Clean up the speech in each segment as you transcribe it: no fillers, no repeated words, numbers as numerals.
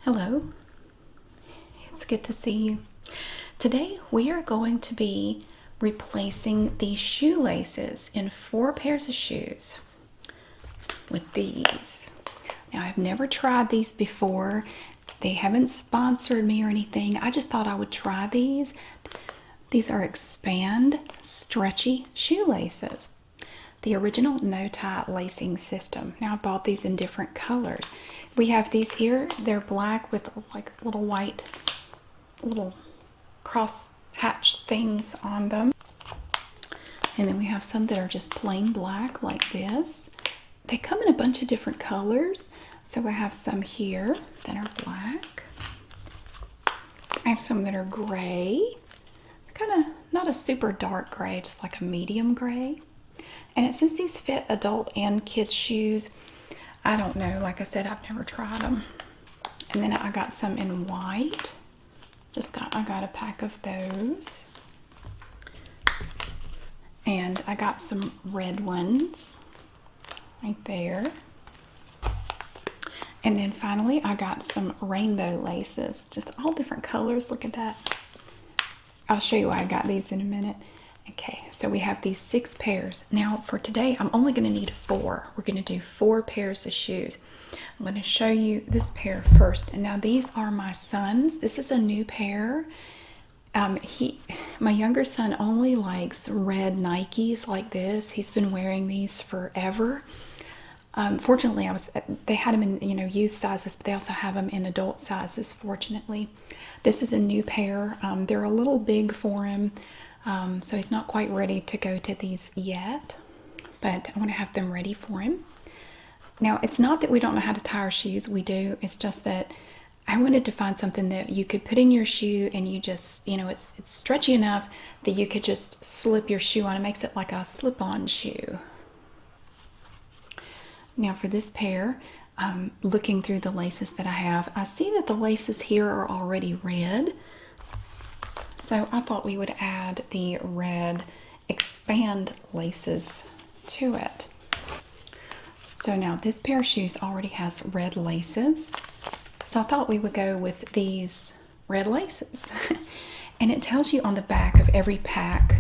Hello, it's good to see you. Today we are going to be replacing the shoelaces in 4 pairs of shoes with these. Now I've never tried these before. They haven't sponsored me or anything. I just thought I would try these. These are expand stretchy shoelaces. The original no-tie lacing system. Now I bought these in different colors. We have these here. They're black with like little white, little cross hatch things on them. And then we have some that are just plain black like this. They come in a bunch of different colors. So I have some here that are black. I have some that are gray. Kind of not a super dark gray, just like a medium gray. And it says these fit adult and kids shoes. I don't know. Like I said, I've never tried them. And then I got some in white. I got a pack of those. And I got some red ones right there. And then finally, I got some rainbow laces. Just all different colors. Look at that. I'll show you why I got these in a minute. Okay, so we have these 6 pairs. Now for today, I'm only going to need 4. We're going to do 4 pairs of shoes. I'm going to show you this pair first. And now these are my son's. This is a new pair. My younger son only likes red Nikes like this. He's been wearing these forever. Fortunately, they had them in youth sizes, but they also have them in adult sizes. Fortunately, this is a new pair. They're a little big for him. So he's not quite ready to go to these yet, but I want to have them ready for him. Now, it's not that we don't know how to tie our shoes. We do. It's just that I wanted to find something that you could put in your shoe and you just, it's stretchy enough that you could just slip your shoe on. It makes it like a slip-on shoe. Now for this pair, looking through the laces that I have, I see that the laces here are already red. So I thought we would add the red expand laces to it. So now this pair of shoes already has red laces. So I thought we would go with these red laces. And it tells you on the back of every pack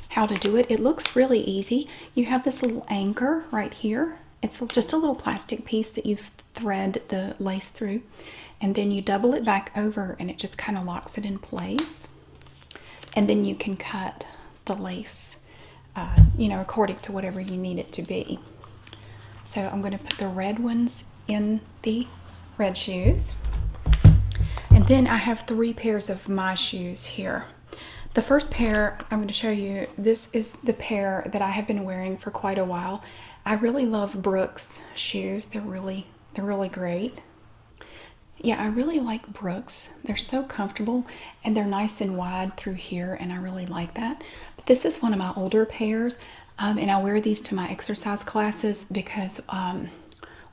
how to do it. It looks really easy. You have this little anchor right here. It's just a little plastic piece that you thread the lace through. And then you double it back over and it just kind of locks it in place. And then you can cut the lace, according to whatever you need it to be. So I'm going to put the red ones in the red shoes. And then I have 3 pairs of my shoes here. The first pair I'm going to show you, this is the pair that I have been wearing for quite a while. I really love Brooks shoes. They're really great. Yeah, I really like Brooks. They're so comfortable and they're nice and wide through here, and I really like that. But this is one of my older pairs, and I wear these to my exercise classes because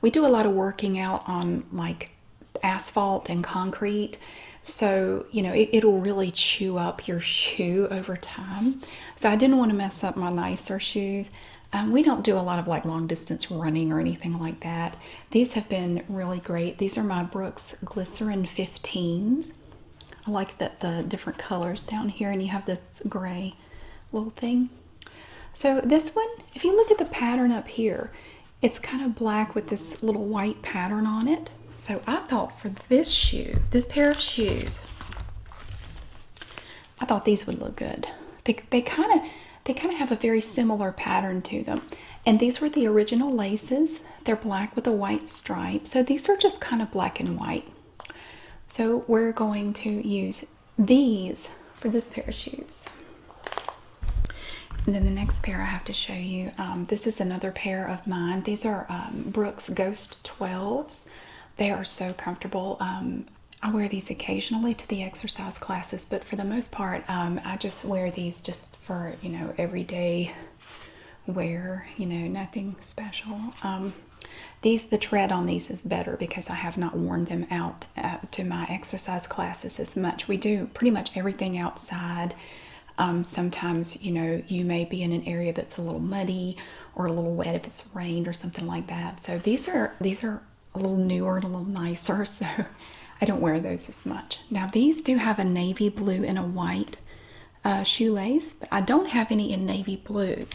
we do a lot of working out on like asphalt and concrete. So, it'll really chew up your shoe over time. So I didn't want to mess up my nicer shoes. We don't do a lot of like long distance running or anything like that. These have been really great. These are my Brooks Glycerin 15s. I like the different colors down here, and you have this gray little thing. So this one, if you look at the pattern up here, it's kind of black with this little white pattern on it. So I thought for this pair of shoes, I thought these would look good. They kind of have a very similar pattern to them. And these were the original laces. They're black with a white stripe. So these are just kind of black and white. So we're going to use these for this pair of shoes. And then the next pair I have to show you, this is another pair of mine. These are Brooks Ghost 12s. They are so comfortable. I wear these occasionally to the exercise classes, but for the most part, I just wear these just for, everyday wear, nothing special. The tread on these is better because I have not worn them out to my exercise classes as much. We do pretty much everything outside. Sometimes, you may be in an area that's a little muddy or a little wet if it's rained or something like that. So these are a little newer and a little nicer. So I don't wear those as much. Now these do have a navy blue and a white shoelace, but I don't have any in navy blue.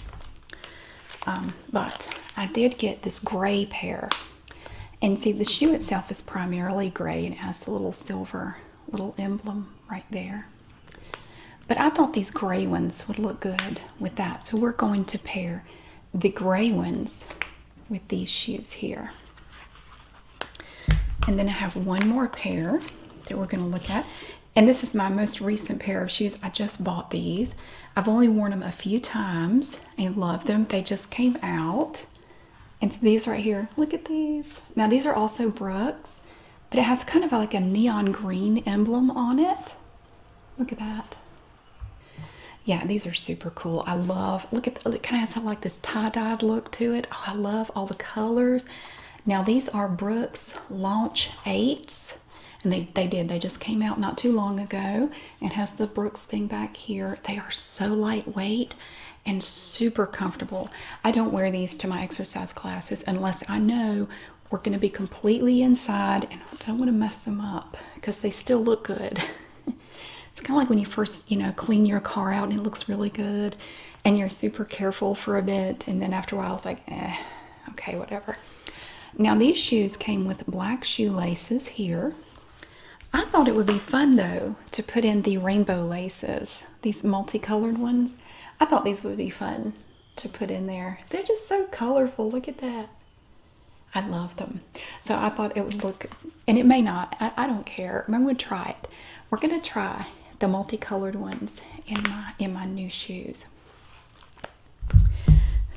But I did get this gray pair. And see, the shoe itself is primarily gray and it has the little silver little emblem right there. But I thought these gray ones would look good with that. So we're going to pair the gray ones with these shoes here. And then I have one more pair that we're going to look at. And this is my most recent pair of shoes. I just bought these. I've only worn them a few times. I love them. They just came out. And so these right here, look at these. Now these are also Brooks, but it has kind of like a neon green emblem on it. Look at that. Yeah, these are super cool. I love, look at, it kind of has like this tie-dyed look to it. Oh, I love all the colors. Now these are Brooks Launch 8s. And they just came out not too long ago. It has the Brooks thing back here. They are so lightweight and super comfortable. I don't wear these to my exercise classes unless I know we're going to be completely inside and I don't want to mess them up because they still look good. It's kind of like when you first, clean your car out and it looks really good and you're super careful for a bit and then after a while it's like, okay, whatever. Now these shoes came with black shoelaces here. I thought it would be fun though to put in the rainbow laces, these multicolored ones. I thought these would be fun to put in there. They're just so colorful. Look at that. I love them. So I thought it would look, and it may not. I don't care. I'm going to try it. We're going to try the multicolored ones in my new shoes.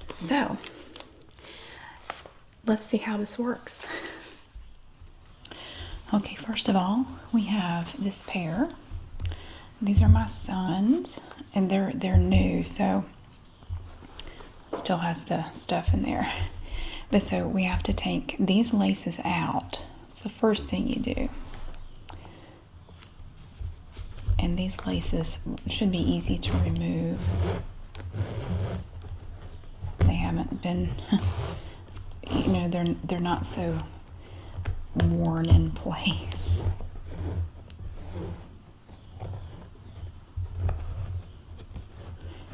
So let's see how this works. Okay, first of all, we have this pair. These are my son's, and they're new, so still has the stuff in there. But so we have to take these laces out. It's the first thing you do. And these laces should be easy to remove. They haven't been, they're not so worn in place.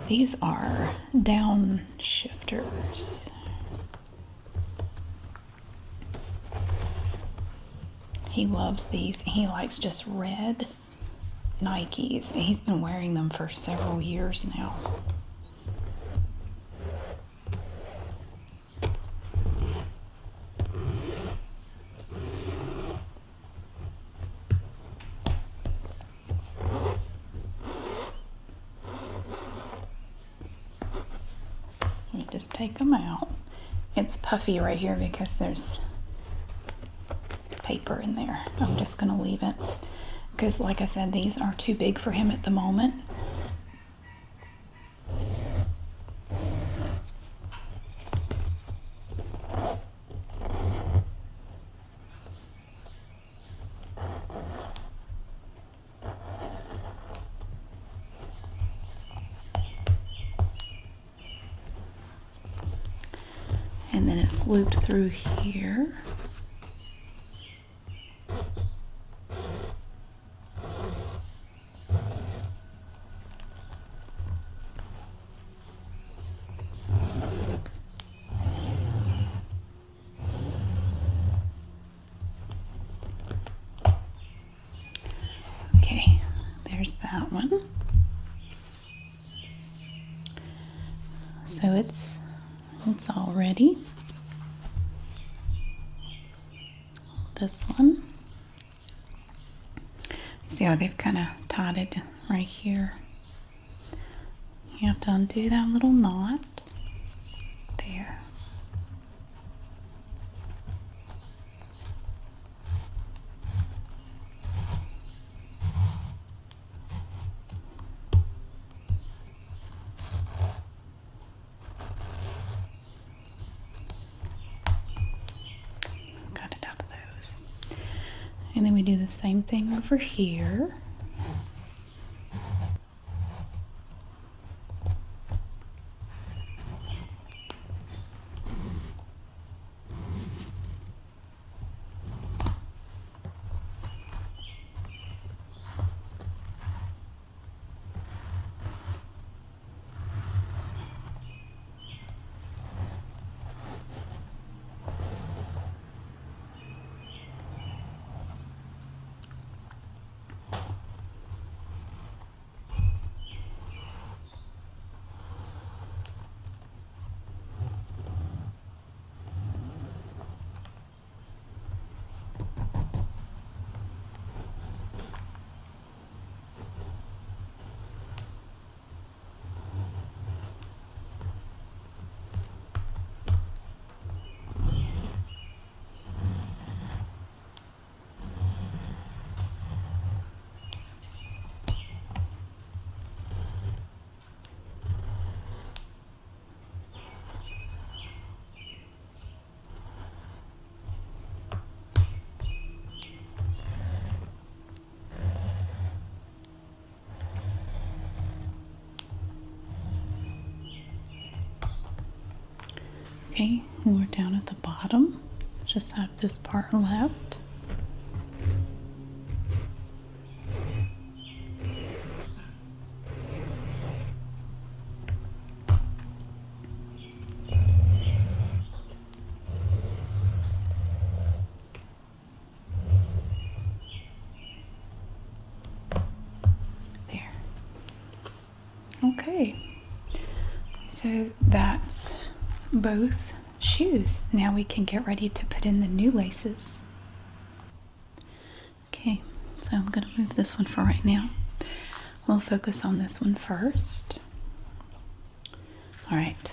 These are down shifters. He loves these. He likes just red Nikes. He's been wearing them for several years now. Just take them out. It's puffy right here because there's paper in there. I'm just going to leave it because, like I said, these are too big for him at the moment. And then it's looped through here. Okay, there's that one. So it's all ready. This one. See how they've kind of tied it right here. You have to undo that little knot there. And then we do the same thing over here. Okay, and we're down at the bottom. Just have this part left. There. Okay, so that's both shoes. Now we can get ready to put in the new laces. Okay, so I'm going to move this one for right now. We'll focus on this one first. All right,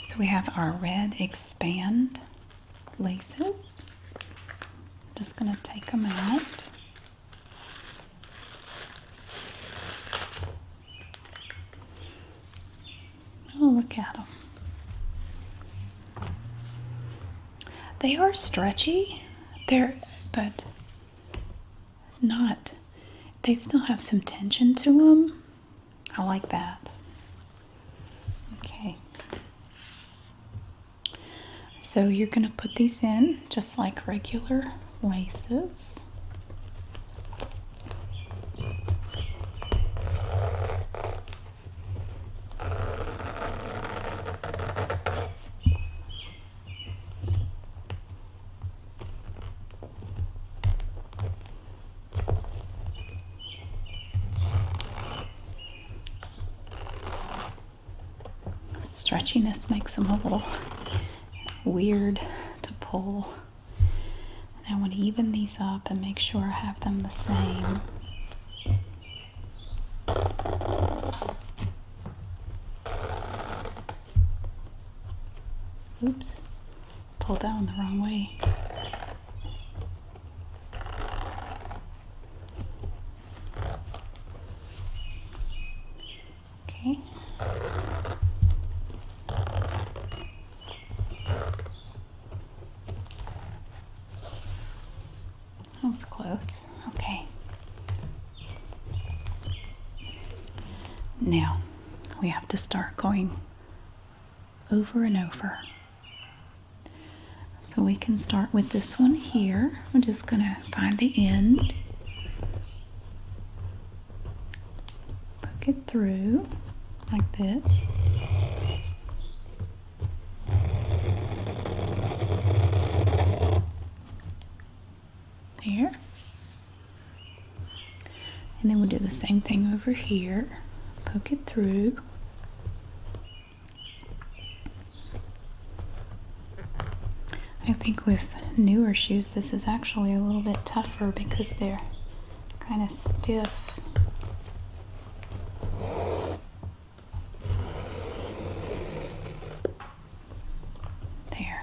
so we have our red expand laces. I'm just going to take them out. Oh, look at them. They are stretchy, but not. They still have some tension to them. I like that. Okay. So you're going to put these in just like regular laces. Stretchiness makes them a little weird to pull. And I want to even these up and make sure I have them the same. Oops, pulled that one the wrong way. Okay. That was close. Okay. Now we have to start going over and over. So we can start with this one here. We're just going to find the end, poke it through like this. There. And then we'll do the same thing over here. Poke it through. I think with newer shoes this is actually a little bit tougher because they're kind of stiff. There.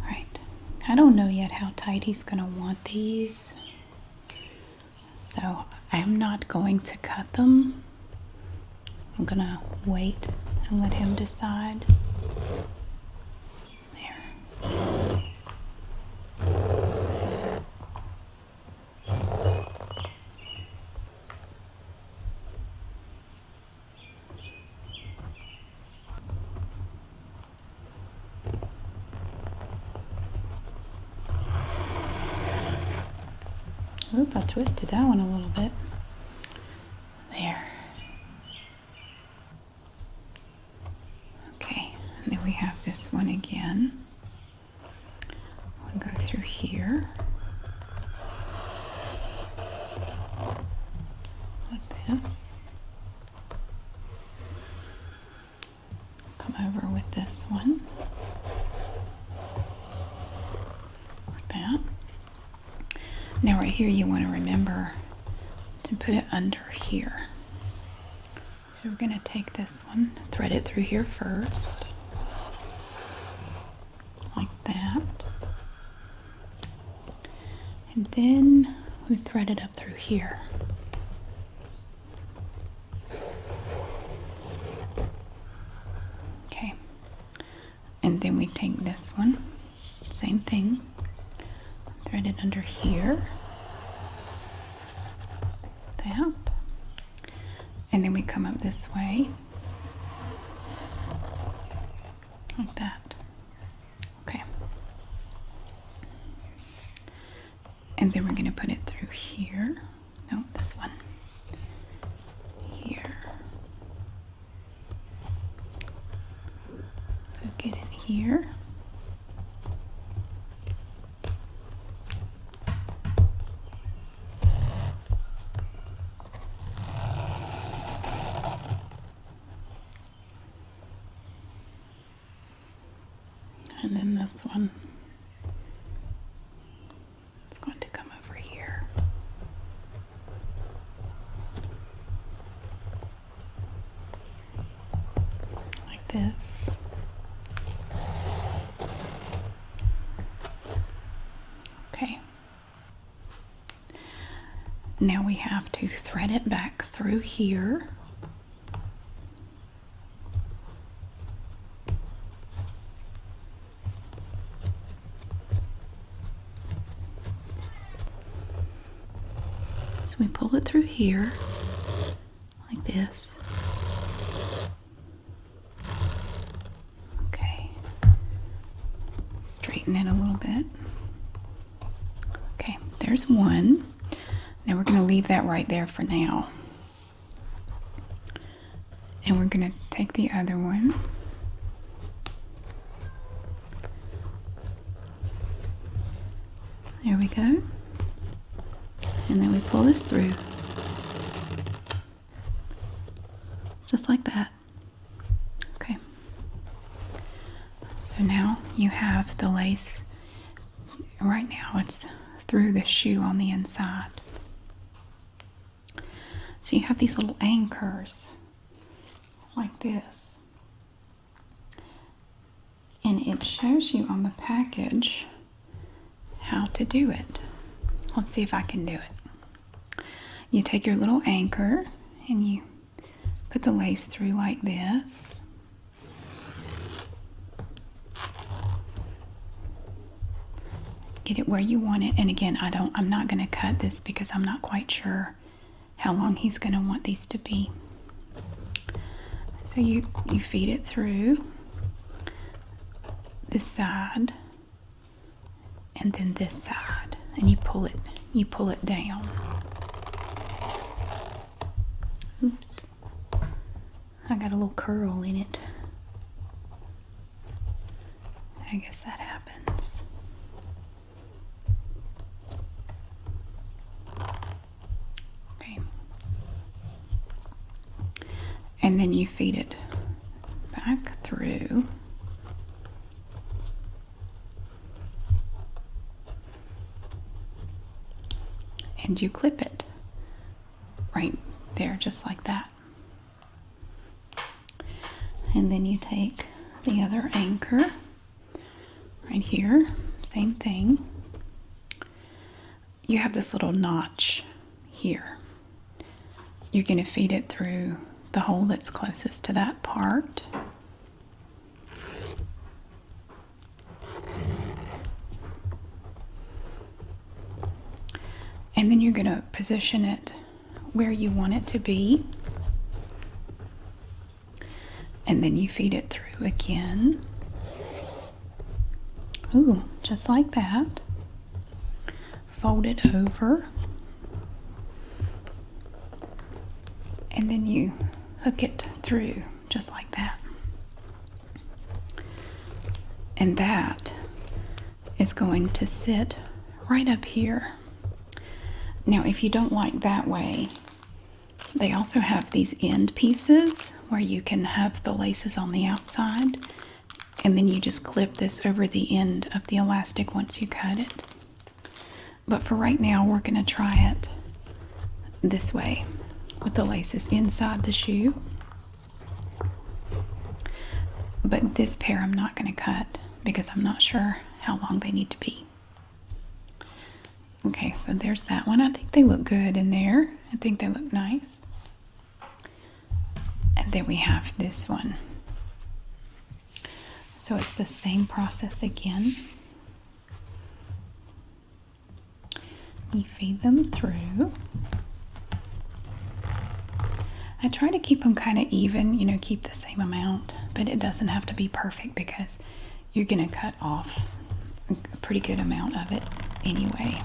Right. I don't know yet how tight he's going to want these. So I'm not going to cut them. I'm going to wait and let him decide. Oop, I twisted that one a little bit. There. Okay, and then we have this one again. We'll go through here. Like this. Come over with this one. Like that. Now right here you want to remember to put it under here. So we're going to take this one, thread it through here first, like that. And then we thread it up through here. Okay. And then we take this one, same thing. Thread it under here, that, and then we come up this way, like that. Okay. And then we're going to put it through here. No, this one. Here. Hook it in here. And then this one is going to come over here. Like this. Okay. Now we have to thread it back through here. We pull it through here like this. Okay. Straighten it a little bit. Okay, there's one. Now we're going to leave that right there for now. And we're going to take the other one. There we go. And then we pull this through. Just like that. Okay. So now you have the lace. Right now it's through the shoe on the inside. So you have these little anchors like this. And it shows you on the package how to do it. Let's see if I can do it. You take your little anchor and you put the lace through like this. Get it where you want it. And again, I'm not going to cut this because I'm not quite sure how long he's going to want these to be. So you feed it through this side and then this side, and you pull it down. Oops. I got a little curl in it. I guess that happens. Okay. And then you feed it back through. And you clip it right there, just like that. And then you take the other anchor right here, same thing. You have this little notch here. You're going to feed it through the hole that's closest to that part. And then you're going to position it where you want it to be. And then you feed it through again. Ooh, just like that. Fold it over. And then you hook it through just like that. And that is going to sit right up here. Now, if you don't like that way, they also have these end pieces where you can have the laces on the outside, and then you just clip this over the end of the elastic once you cut it. But for right now, we're going to try it this way with the laces inside the shoe. But this pair I'm not going to cut because I'm not sure how long they need to be. Okay, so there's that one. I think they look good in there. I think they look nice. And then we have this one. So it's the same process again. You feed them through. I try to keep them kind of even, you know, keep the same amount, but it doesn't have to be perfect because you're going to cut off a pretty good amount of it anyway.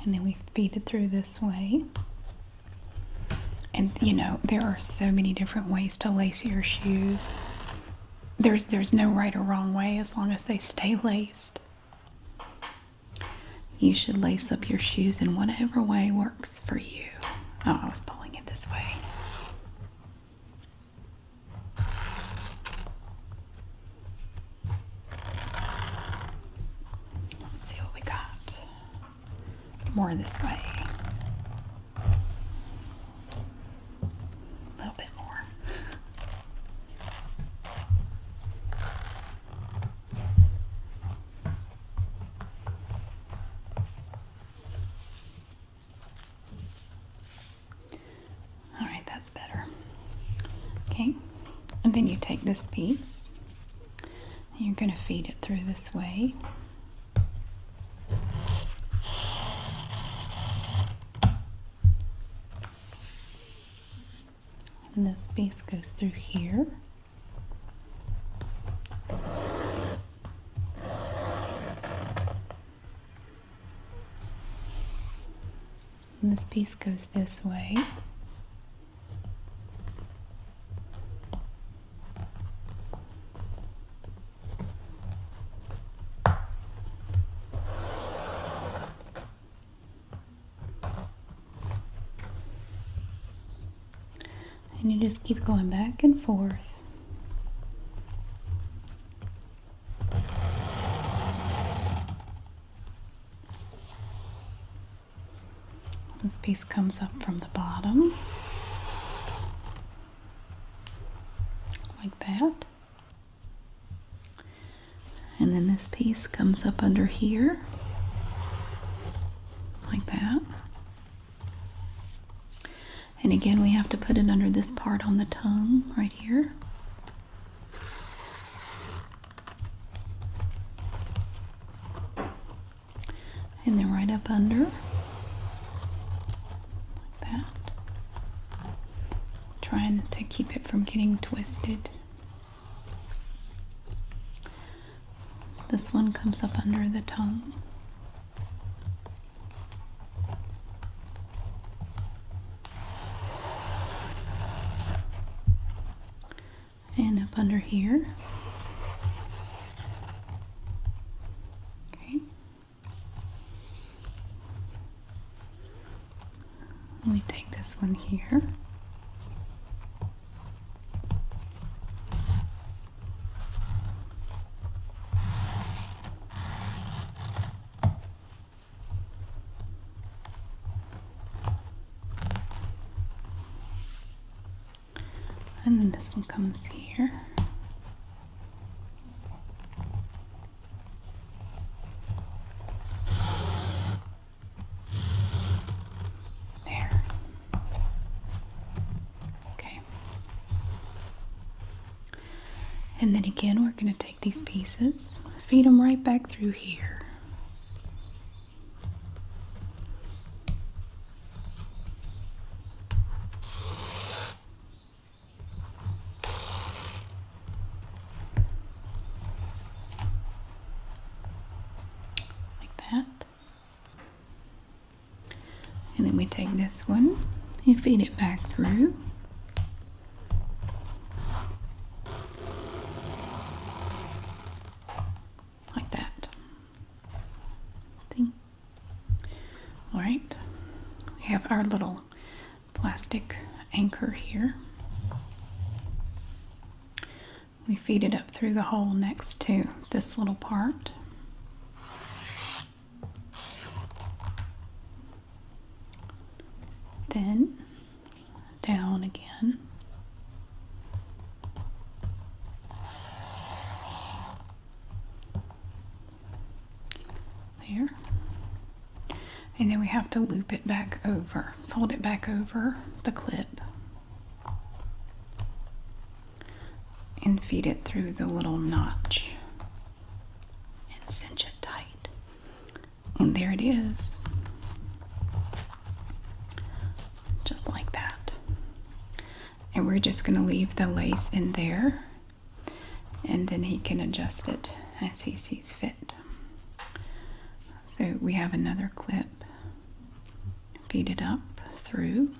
And then we feed it through this way. And you know, there are so many different ways to lace your shoes. There's no right or wrong way as long as they stay laced. You should lace up your shoes in whatever way works for you. Oh, I was pulling it this way. Let's see what we got. More this way. A little bit more. All right, that's better. Okay, and then you take this piece and you're going to feed it through this way. And this piece goes through here. And this piece goes this way. And you just keep going back and forth. This piece comes up from the bottom, like that. And then this piece comes up under here, like that. And again, we have to put it under this part on the tongue right here. And then right up under, like that. Trying to keep it from getting twisted. This one comes up under the tongue. And up under here. Okay. We take this one here. And then this one comes here. There. Okay. And then again, we're going to take these pieces, feed them right back through here. And then we take this one and feed it back through. Like that. See? All right. We have our little plastic anchor here. We feed it up through the hole next to this little part. Then down again. There. And then we have to loop it back over, fold it back over the clip. And feed it through the little notch. And cinch it tight. And there it is. Just like that. And we're just going to leave the lace in there, and then he can adjust it as he sees fit. So we have another clip. Feed it up through.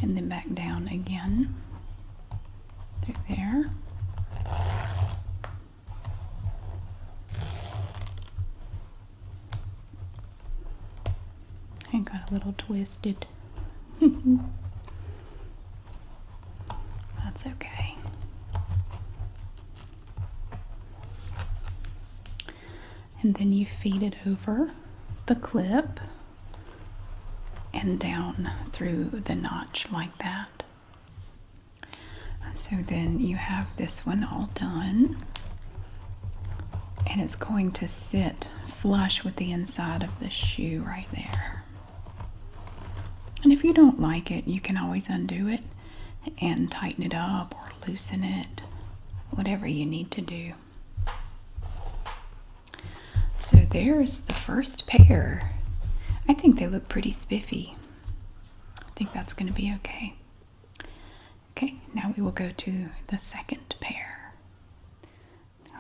And then back down again through there. And got a little twisted. That's okay. And then you feed it over the clip and down through the notch like that. So then you have this one all done, and it's going to sit flush with the inside of the shoe right there. And if you don't like it, you can always undo it and tighten it up or loosen it, whatever you need to do. So there's the first pair. I think they look pretty spiffy. I think that's going to be okay. Okay, now we will go to the second pair.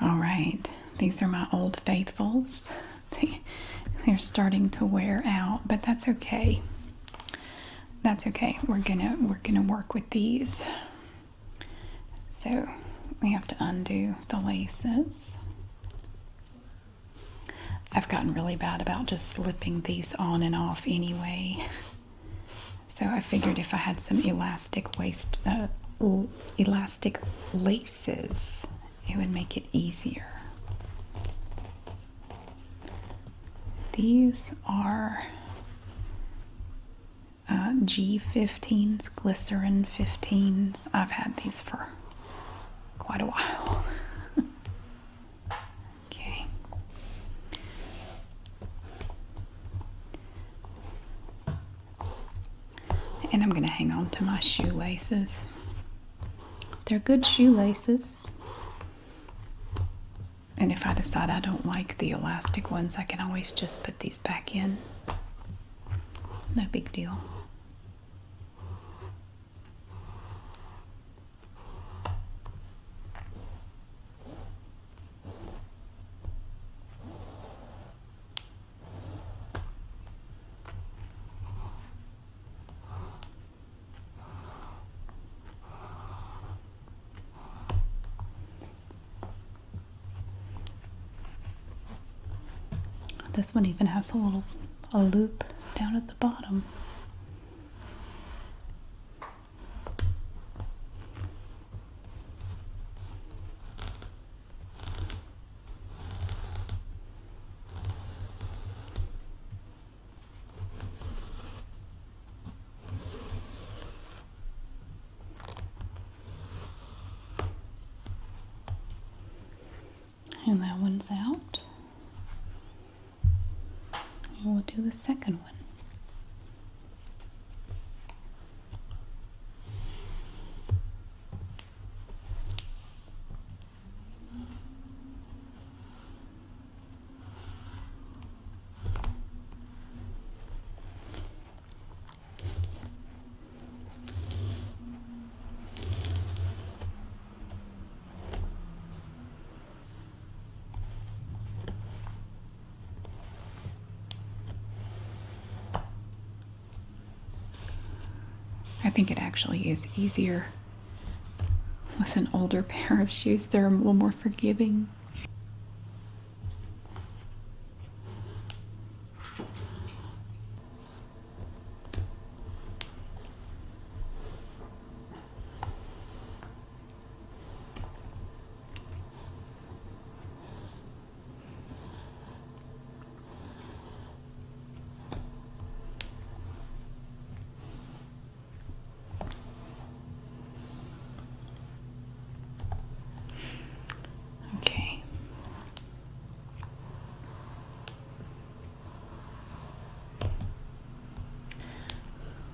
All right, these are my old faithfuls. They're starting to wear out, but that's okay. That's okay. We're gonna work with these. So we have to undo the laces. I've gotten really bad about just slipping these on and off anyway. So I figured if I had some elastic elastic laces, it would make it easier. These are G15s, glycerin 15s. I've had these for quite a while. Okay. And I'm going to hang on to my shoelaces. They're good shoelaces. And if I decide I don't like the elastic ones, I can always just put these back in. No big deal. This one even has a loop down at the bottom. And that one's out. And we'll do the second one. I think it actually is easier with an older pair of shoes. They're a little more forgiving.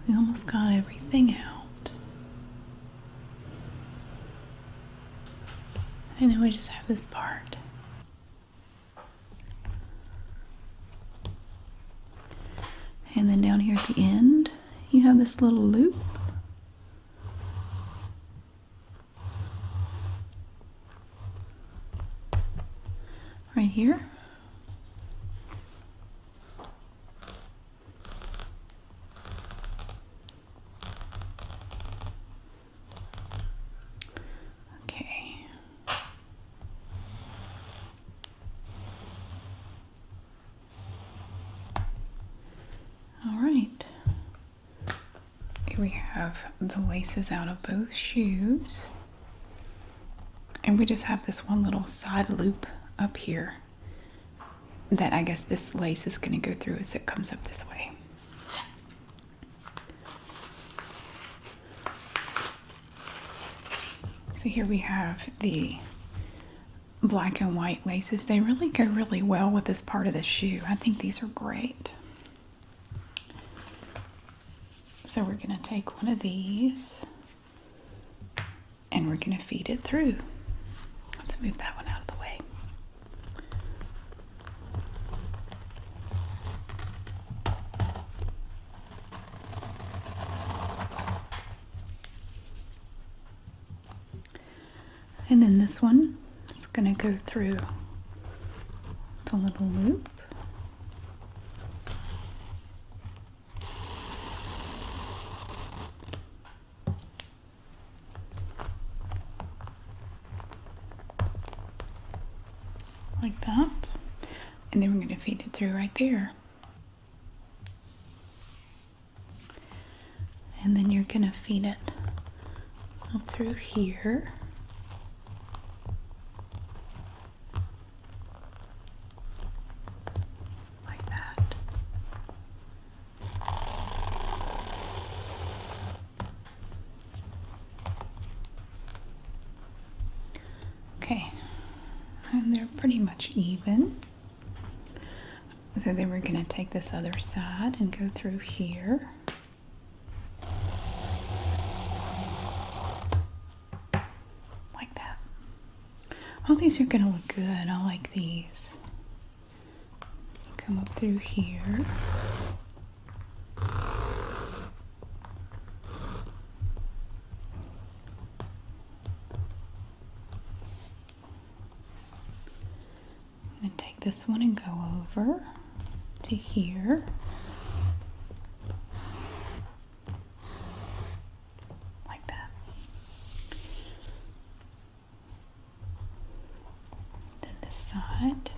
We almost got everything out. And then we just have this part. And then down here at the end, you have this little loop. Right here. Okay. All right. Here we have the laces out of both shoes. And we just have this one little side loop up here that I guess this lace is going to go through as it comes up this way. So here we have the black and white laces. They really go really well with this part of the shoe. I think these are great. So we're going to take one of these and we're going to feed it through. Let's move that one out of the way. And then this one is going to go through the little loop. Like that. And then we're going to feed it through right there. And then you're going to feed it up through here. Like that. Okay. And they're pretty much even. So then we're going to take this other side and go through here. Like that. Oh, these are going to look good. I like these. Come up through here. This one and go over to here. Like that. Then this side.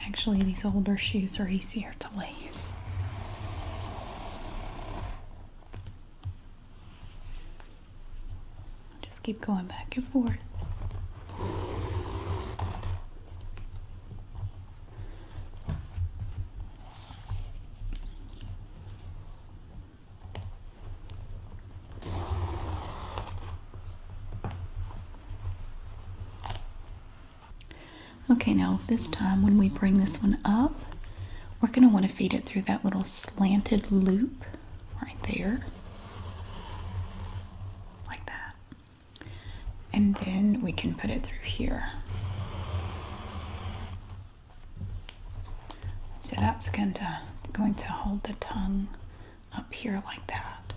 Actually, these older shoes are easier to lace. Keep going back and forth. Okay, now this time when we bring this one up, we're going to want to feed it through that little slanted loop right there. And then we can put it through here. So that's going to hold the tongue up here like that.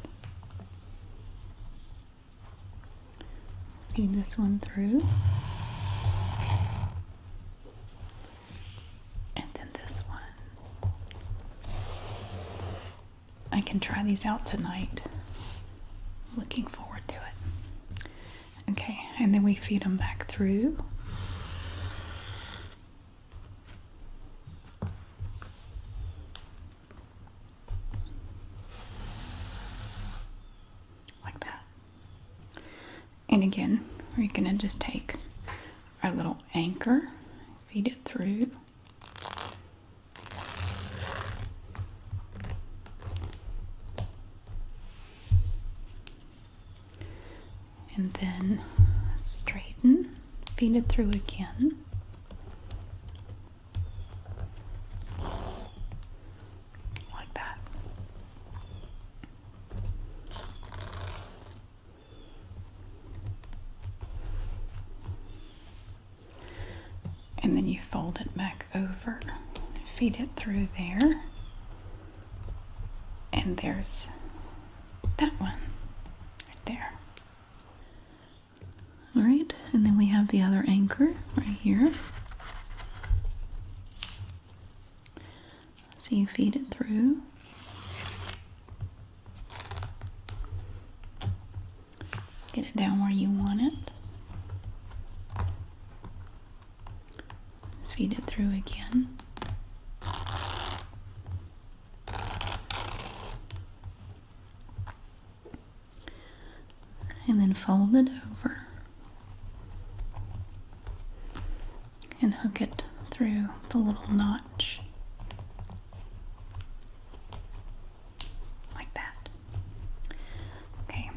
Feed this one through. And then this one. I can try these out tonight. Looking forward to it. Okay, and then we feed them back through. Like that. And again, we're going to just take our little anchor, feed it through. And then straighten, feed it through again. Like that. and then you fold it back over, feed it through there, and there's that one right there. All right, and then we have the other anchor right here. So you feed it through. Get it down where you want it. Feed it through again. And then fold it over and hook it through the little notch. Like that. Okay.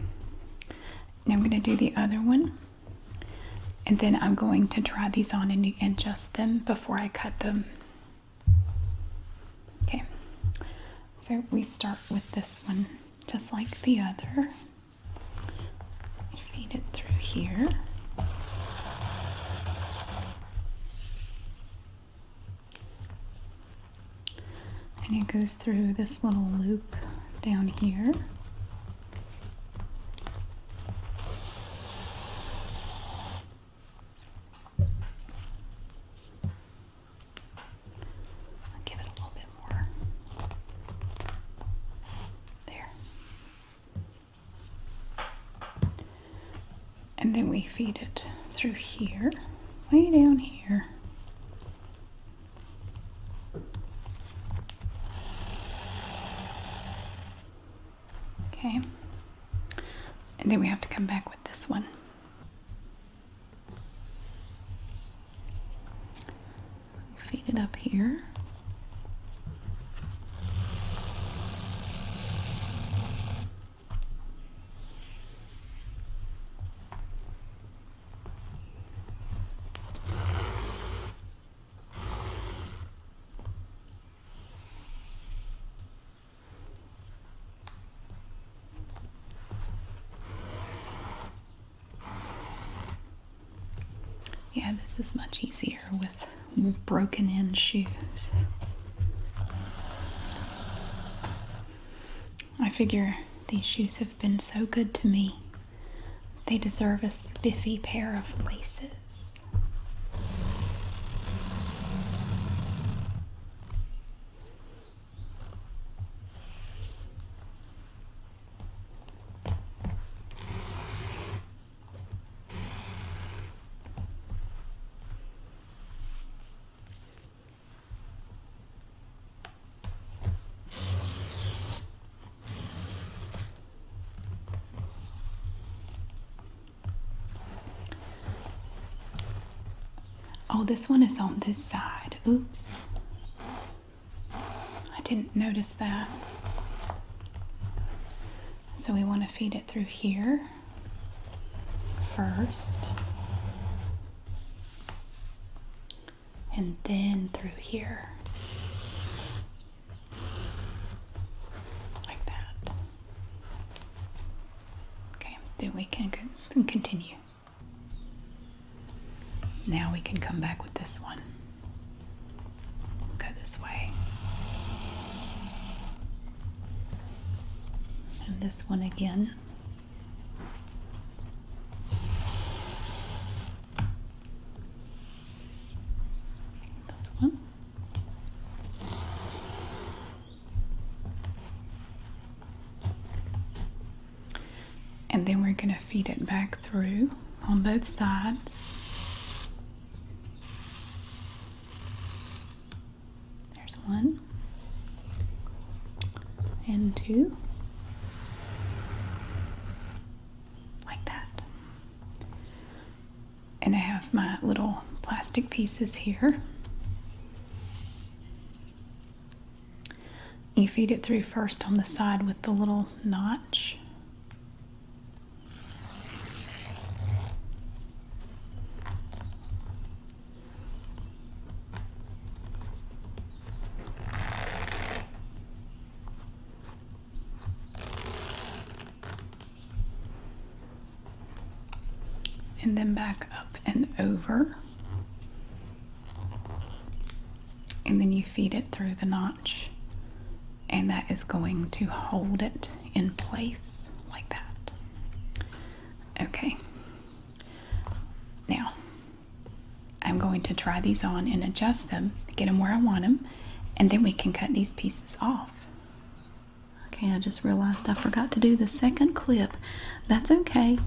Now I'm going to do the other one. And then I'm going to try these on and adjust them before I cut them. Okay. So we start with this one just like the other. Feed it through here. And it goes through this little loop down here. I'll give it a little bit more. There. And then we feed it through here, way down here. Okay. And then we have to come back with this one. Feed it up here. Yeah, this is much easier with broken in shoes. I figure these shoes have been so good to me. They deserve a spiffy pair of laces. Oh, this one is on this side. Oops. I didn't notice that. So we want to feed it through here first. And then through here. Like that. Okay, then we can continue. Now we can come back with this one. Go this way. And this one again. This one. And then we're going to feed it back through on both sides. One and two, like that. And I have my little plastic pieces here. You feed it through first on the side with the little notch. And then back up and over. and then you feed it through the notch, and that is going to hold it in place like that. Okay, now I'm going to try these on and adjust them, get them where I want them, and then we can cut these pieces off. Okay, I just realized I forgot to do the second clip. That's okay.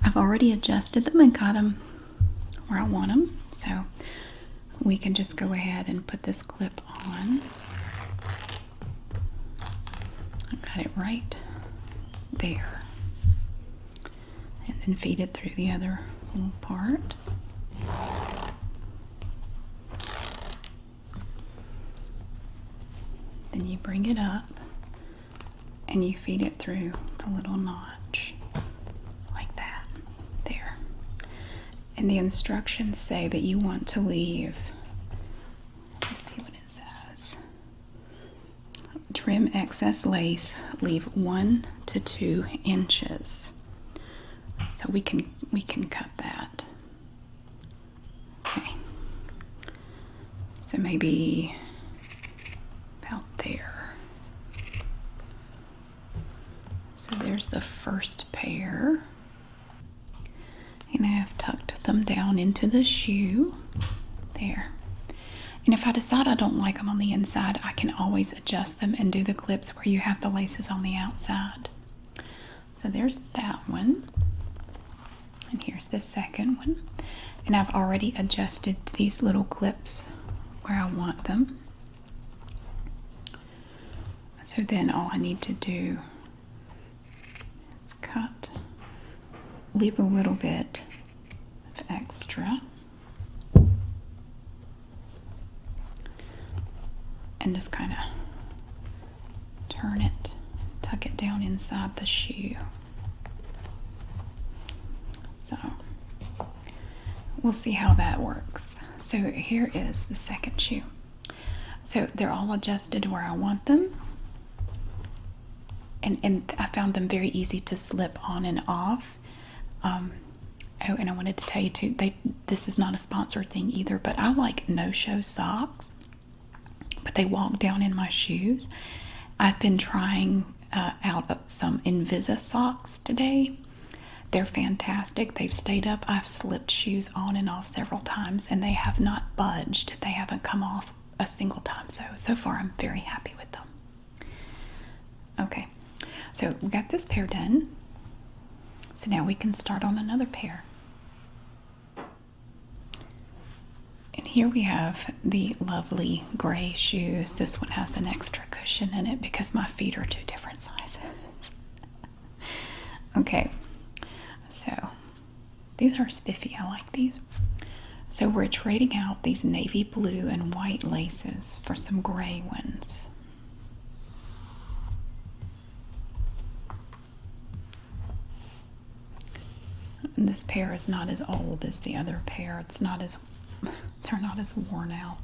I've already adjusted them and got them where I want them, so we can just go ahead and put this clip on. I got it right there. And then feed it through the other little part. Then you bring it up and you feed it through the little notch like that. There. And the instructions say that you want to leave, let's see what it says. Trim excess lace, leave 1 to 2 inches. So we can cut that. Okay. So maybe about there. So there's the first pair. And I have tucked them down into the shoe. There. And if I decide I don't like them on the inside, I can always adjust them and do the clips where you have the laces on the outside. So there's that one. And here's the second one. And I've already adjusted these little clips where I want them. So then all I need to do is cut, leave a little bit of extra, and just kind of turn it, tuck it down inside the shoe. So we'll see how that works. So here is the second shoe. So they're all adjusted where I want them. And I found them very easy to slip on and off. Oh, and I wanted to tell you too, this is not a sponsored thing either, but I like no-show socks. But they walk down in my shoes. I've been trying out some Invisa socks today. They're fantastic. They've stayed up. I've slipped shoes on and off several times, and they have not budged. They haven't come off a single time. So far, I'm very happy with them. Okay, so we got this pair done. So now we can start on another pair. And here we have the lovely gray shoes. This one has an extra cushion in it because my feet are 2 different sizes. Okay. So these are spiffy. I like these. So we're trading out these navy blue and white laces for some gray ones. And this pair is not as old as the other pair. They're not as worn out.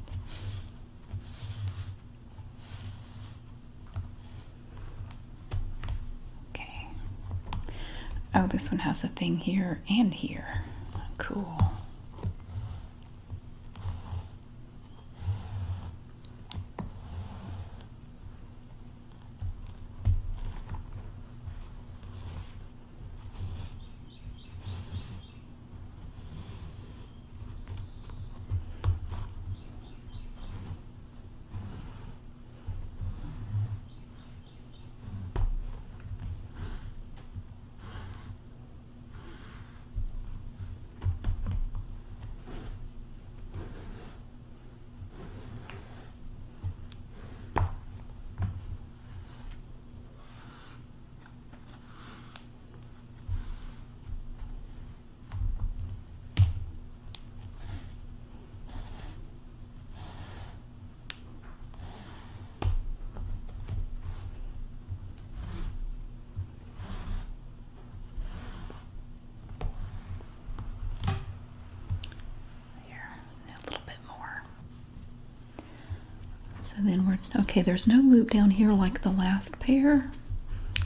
Oh, this one has a thing here and here. Cool. So then okay, there's no loop down here like the last pair,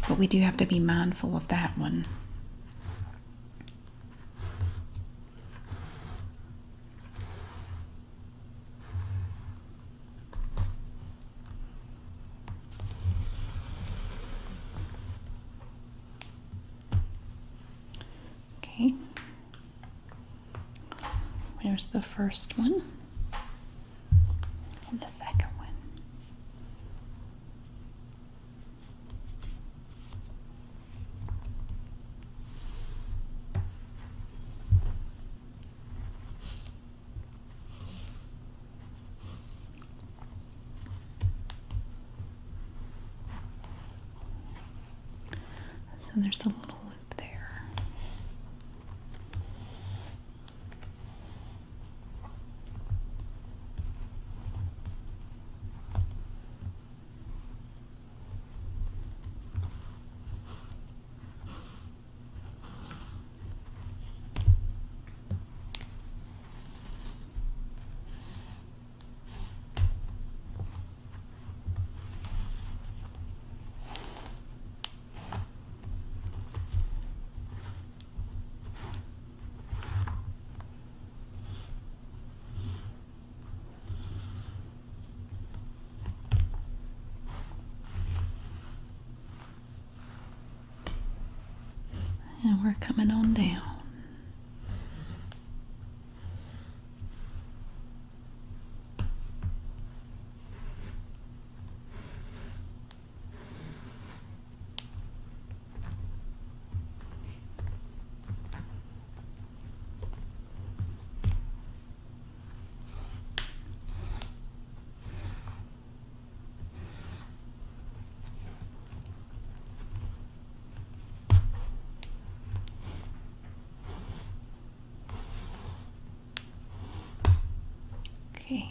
but we do have to be mindful of that one. there's the first one and the second one. So there's a little loop there. And we're coming on down. Okay,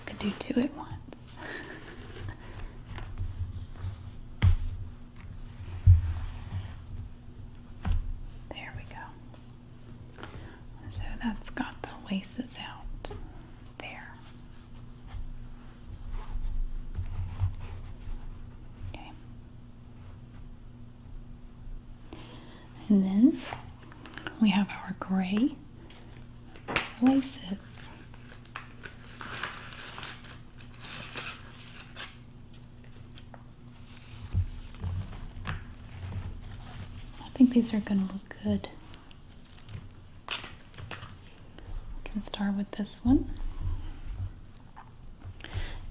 could do two at once. There we go. So that's got the laces out there. Okay. And then we have our gray laces. I think these are going to look good. We can start with this one.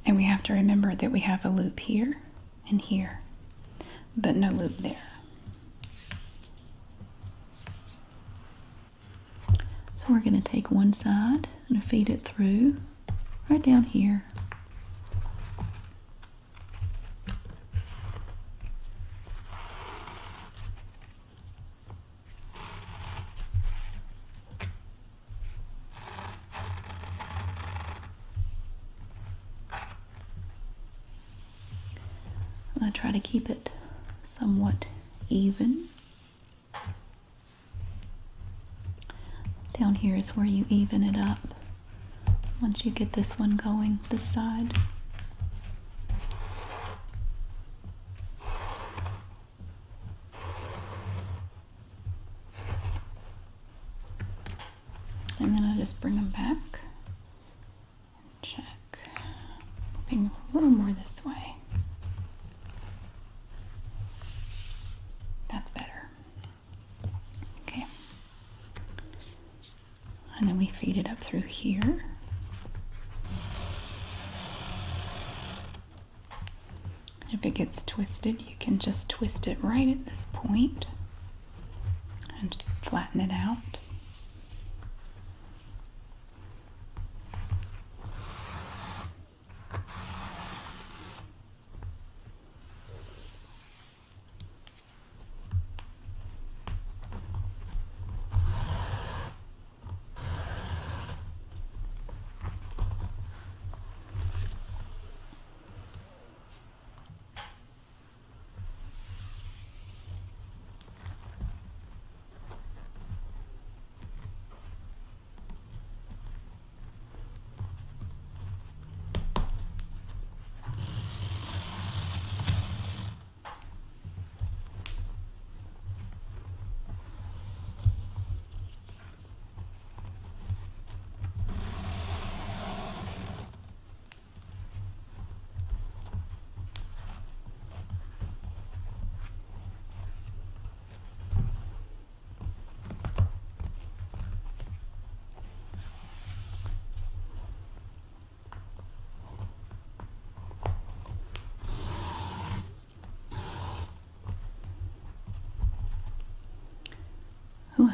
And we have to remember that we have a loop here and here, but no loop there. So we're going to take one side and feed it through right down here. I'm going to try to keep it somewhat even. Down here is where you even it up once you get this one going, this side. And then I just bring them back. Check. Moving a little more this way. That's better. Okay. And then we feed it up through here. If it gets twisted, you can just twist it right at this point and flatten it out.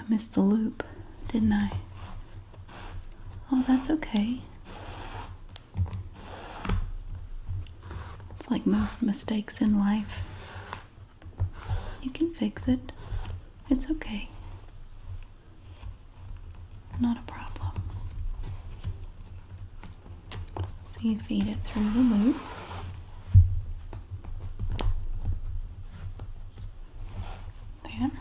missed the loop, didn't I? Oh, that's okay. It's like most mistakes in life. You can fix it. It's okay. Not a problem. So you feed it through the loop. There.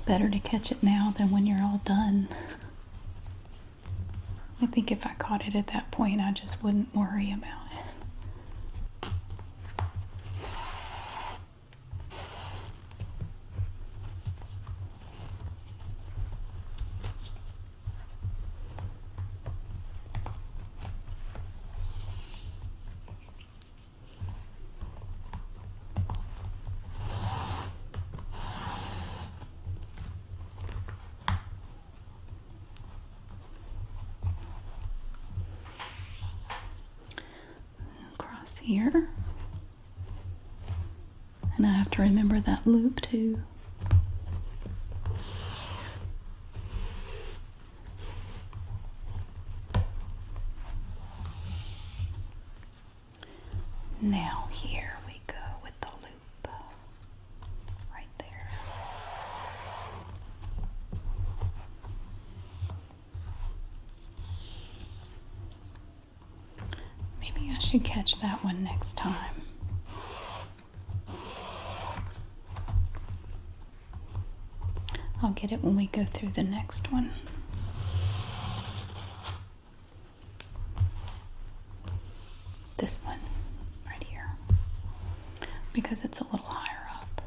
Better to catch it now than when you're all done. I think if I caught it at that point, I just wouldn't worry about it. Here, and I have to remember that loop too. Now here we go with the loop right there. Maybe I should catch that one next time. I'll get it when we go through the next one. This one right here, because it's a little higher up.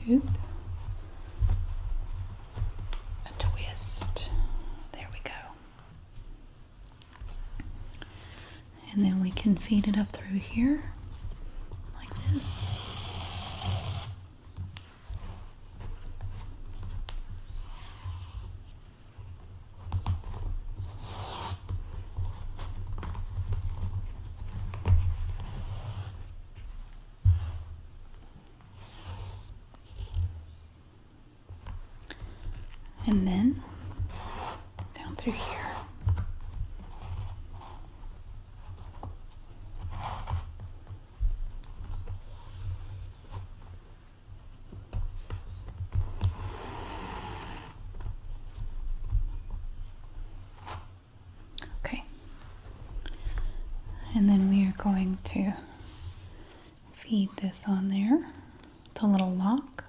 Oop. A twist. There we go. And then we can feed it up through here, like this. And then down through here. Okay. And then we are going to feed this on there, the little lock.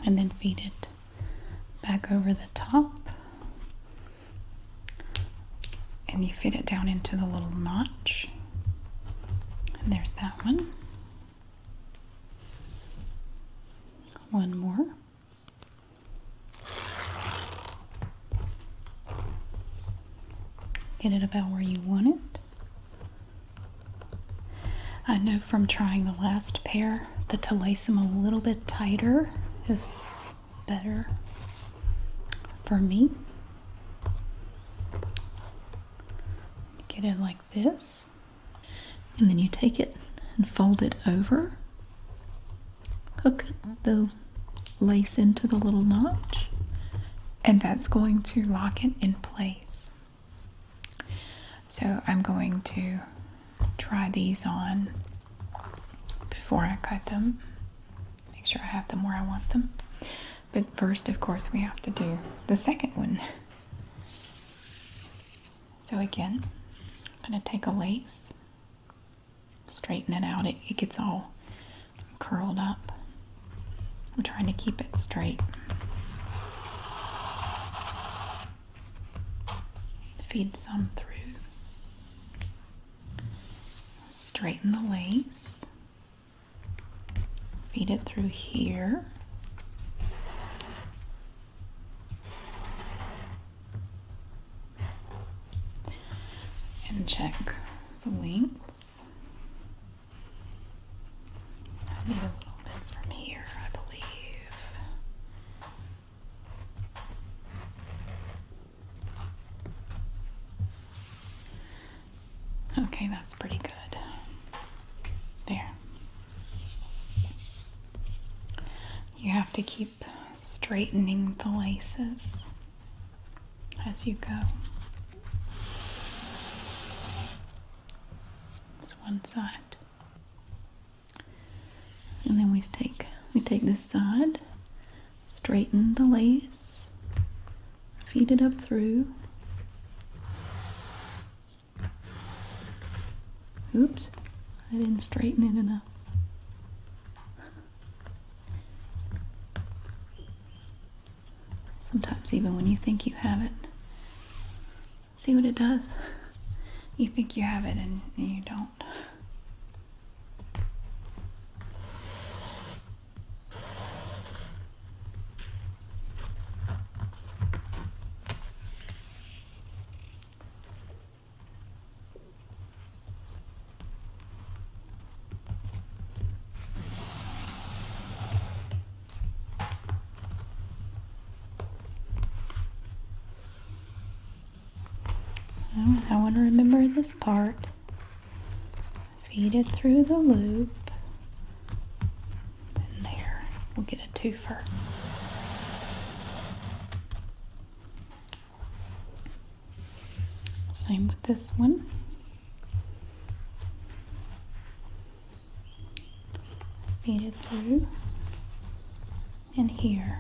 And then feed it back over the top, and you fit it down into the little notch, and there's that one. One more. Get it about where you want it. I know from trying the last pair that to lace them a little bit tighter is better for me. Get it like this, and then you take it and fold it over, hook the lace into the little notch, and that's going to lock it in place. So I'm going to try these on before I cut them. Make sure I have them where I want them. But first, of course, we have to do the second one. So again, I'm going to take a lace, straighten it out. It gets all curled up. I'm trying to keep it straight. Feed some through. Straighten the lace. Feed it through here. and check the lengths. I need a little bit from here, I believe. Okay, that's pretty good. There. You have to keep straightening the laces as you go. It's one side. And then we take this side, straighten the lace, feed it up through. Oops, I didn't straighten it enough. Sometimes even when you think you have it, see what it does? You think you have it and you don't. I want to remember this part. Feed it through the loop. And there, we'll get a twofer. Same with this one. Feed it through. And here.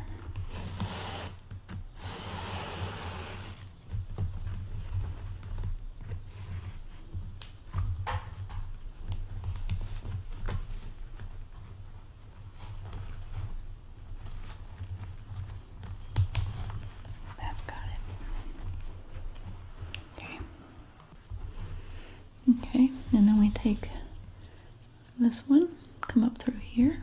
Okay, and then we take this one, come up through here.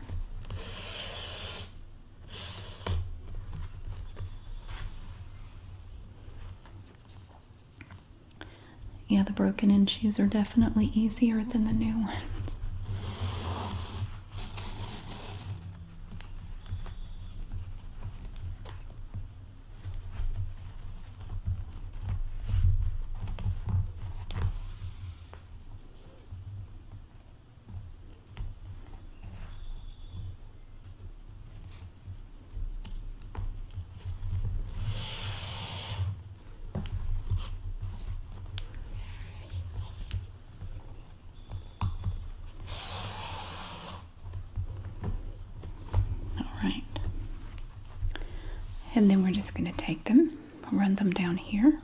Yeah, the broken in shoes are definitely easier than the new ones. And then we're just going to take them, run them down here.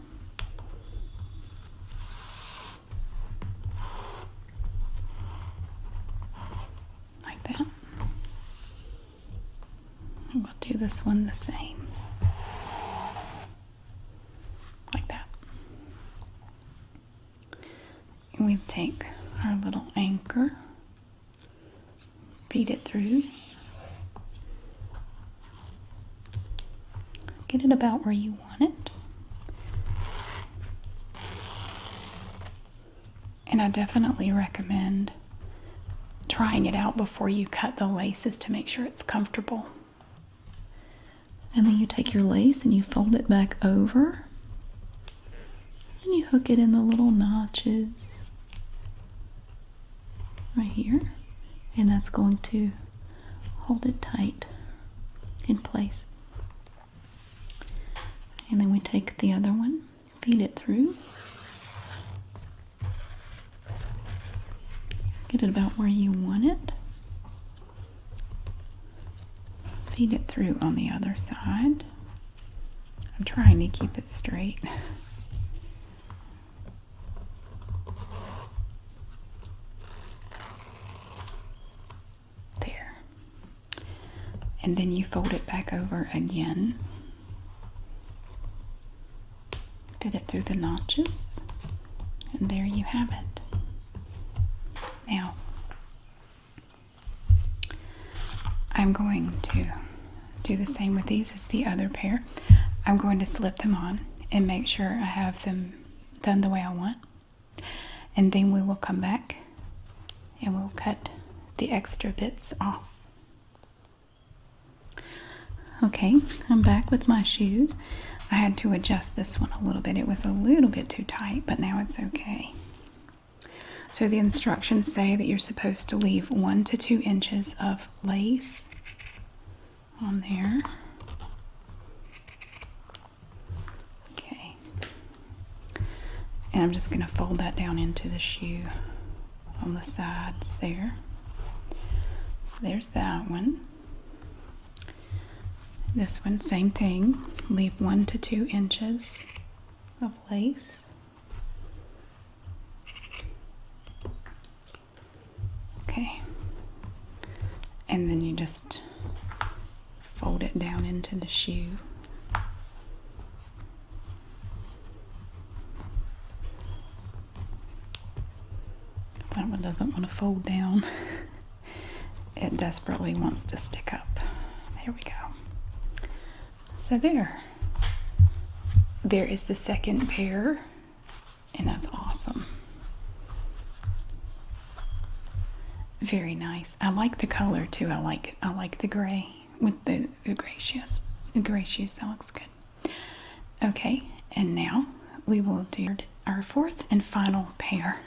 Like that. And we'll do this one the same. Like that. And we take our little anchor, feed it through. Get it about where you want it. And I definitely recommend trying it out before you cut the laces to make sure it's comfortable. And then you take your lace and you fold it back over. And you hook it in the little notches right here. And that's going to hold it tight in place. And then we take the other one, feed it through. Get it about where you want it. Feed it through on the other side. I'm trying to keep it straight. There. And then you fold it back over again. Fit it through the notches, and there you have it. Now, I'm going to do the same with these as the other pair. I'm going to slip them on and make sure I have them done the way I want. and then we will come back and we'll cut the extra bits off. Okay, I'm back with my shoes. I had to adjust this one a little bit. It was a little bit too tight, but now it's okay. So the instructions say that you're supposed to leave 1 to 2 inches of lace on there. Okay. And I'm just going to fold that down into the shoe on the sides there. So there's that one. This one, same thing. Leave 1 to 2 inches of lace. Okay. And then you just fold it down into the shoe. That one doesn't want to fold down. It desperately wants to stick up. There we go. So there is the second pair, and that's awesome. Very nice. I like the color too. I like the gray with the gray shoes. The gray shoes, that looks good. Okay, and now we will do our fourth and final pair.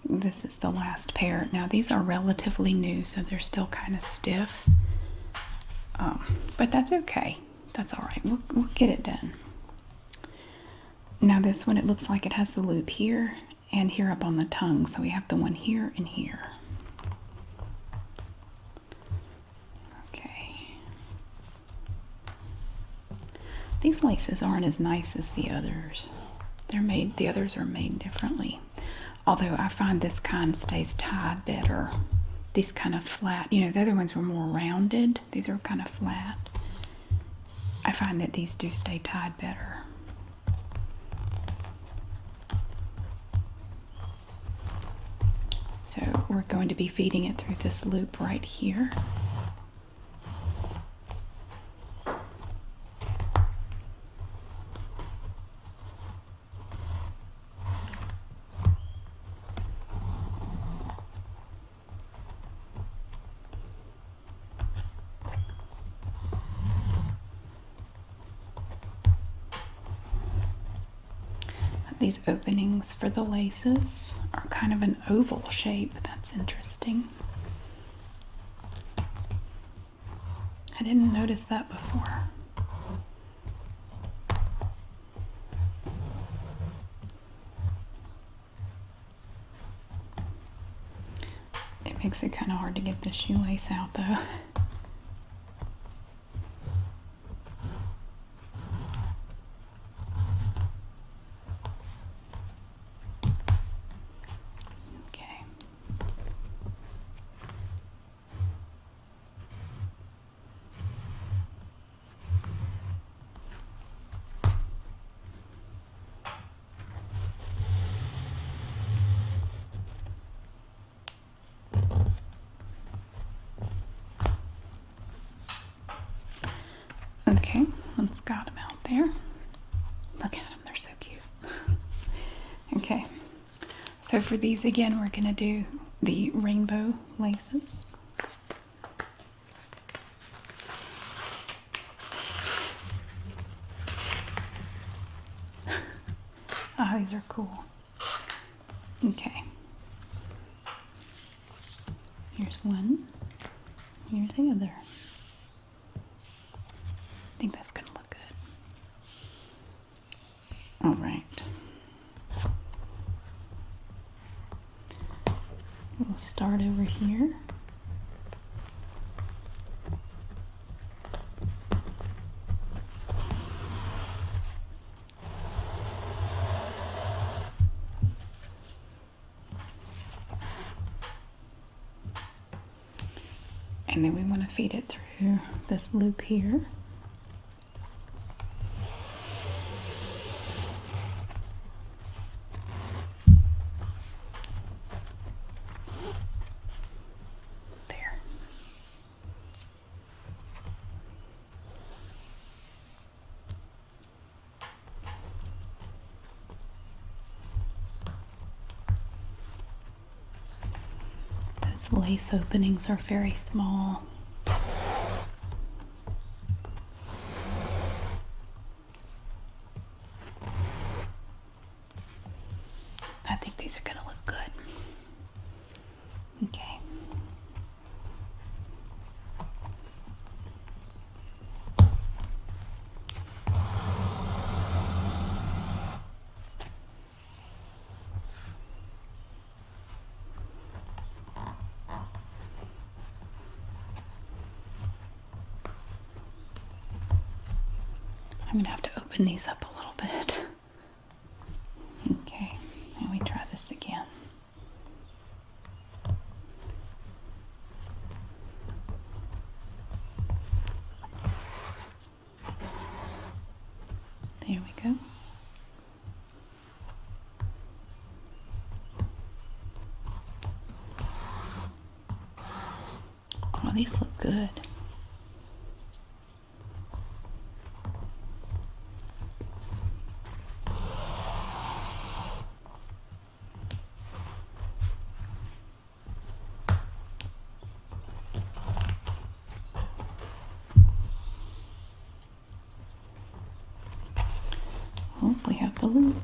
This is the last pair. Now these are relatively new, so they're still kind of stiff. But that's okay. That's all right. We'll get it done. Now this one, it looks like it has the loop here and here up on the tongue. So we have the one here and here. Okay. These laces aren't as nice as the others. The others are made differently. Although I find this kind stays tied better. These kind of flat, the other ones were more rounded. These are kind of flat. I find that these do stay tied better. So we're going to be feeding it through this loop right here. These openings for the laces are kind of an oval shape. That's interesting. I didn't notice that before. It makes it kind of hard to get the shoelace out though. Okay, let's got them out there. Look at them, they're so cute. Okay, so for these again, we're going to do the rainbow laces. Ah, these are cool. Okay. Here's one. Here's the other. I think that's going to look good. All right. We'll start over here. And then we want to feed it through this loop here. There. These lace openings are very small. I think these are going to look good. Okay. I'm going to have to open these up a little bit. Okay, let me try this again. There we go. Oh, these look good. Oh, we have the loop.